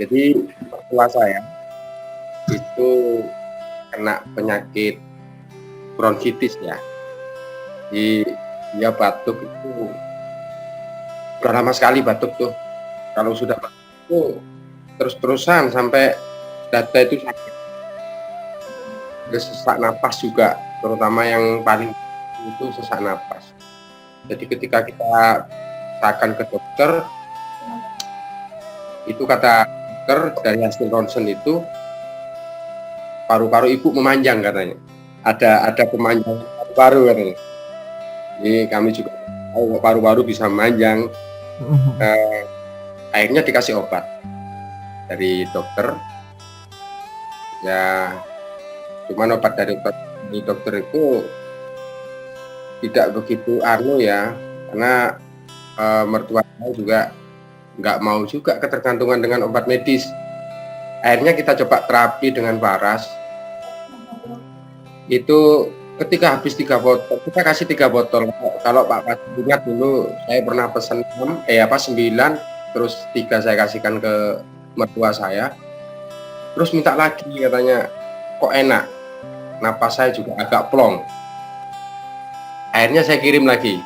Jadi mertua saya itu kena penyakit bronkitis ya. Jadi dia batuk itu udah lama sekali batuk tuh. Kalau sudah batuk itu terus-terusan sampai dada itu sakit. Terus sesak napas juga, terutama yang paling itu sesak napas. Jadi ketika kita akan ke dokter, itu kata dokter dari hasil ronsen itu paru-paru ibu memanjang katanya. Ada pemanjangan paru-paru katanya. Jadi kami juga tahu paru-paru bisa memanjang. Akhirnya dikasih obat dari dokter. Ya, cuman obat dari dokter itu tidak begitu ya, karena mertua saya juga nggak mau juga ketergantungan dengan obat medis. Akhirnya kita coba terapi dengan Paras. Itu ketika habis 3 botol, kita kasih 3 botol. Kalau Pak Pas ingat dulu saya pernah pesan 9, terus 3 saya kasihkan ke mertua saya. Terus minta lagi katanya, kok enak. Napas saya juga agak plong. Akhirnya saya kirim lagi.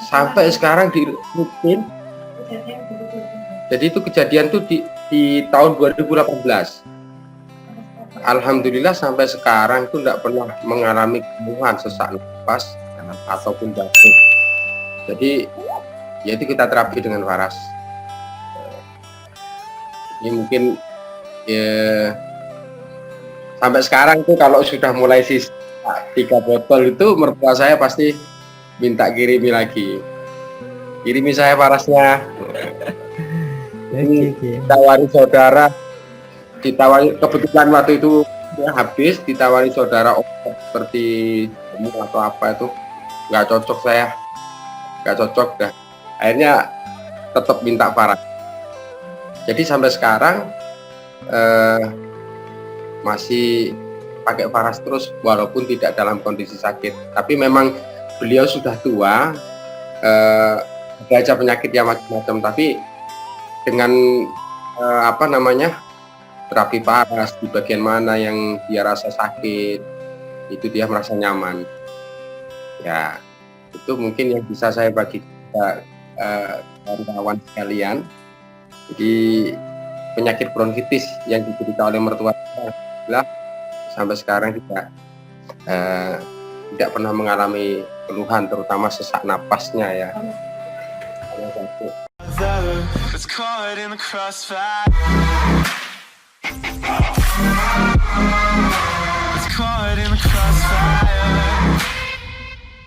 Sampai sekarang di rutin. Jadi itu kejadian tuh di tahun 2018. Alhamdulillah sampai sekarang itu tidak pernah mengalami keluhan sesak napas ataupun batuk. Jadi ya itu kita terapi dengan Paras. Ini mungkin ya, sampai sekarang tuh kalau sudah mulai sisa 3 botol itu mertua saya pasti minta kirimi lagi. Kirimi saya Parasnya. Ditawari saudara, kebetulan waktu itu ya habis, ditawari saudara obat seperti jamu atau apa itu nggak cocok dah. Akhirnya tetap minta Paras. Jadi sampai sekarang masih pakai Paras terus walaupun tidak dalam kondisi sakit. Tapi memang beliau sudah tua, ada aja penyakit yang macam-macam. Tapi dengan terapi Paras di bagian mana yang dia rasa sakit, itu dia merasa nyaman. Ya, itu mungkin yang bisa saya bagi kawan sekalian. Jadi penyakit bronkitis yang diderita oleh mertua saya sampai sekarang tidak pernah mengalami keluhan, terutama sesak napasnya ya. It's caught in the crossfire.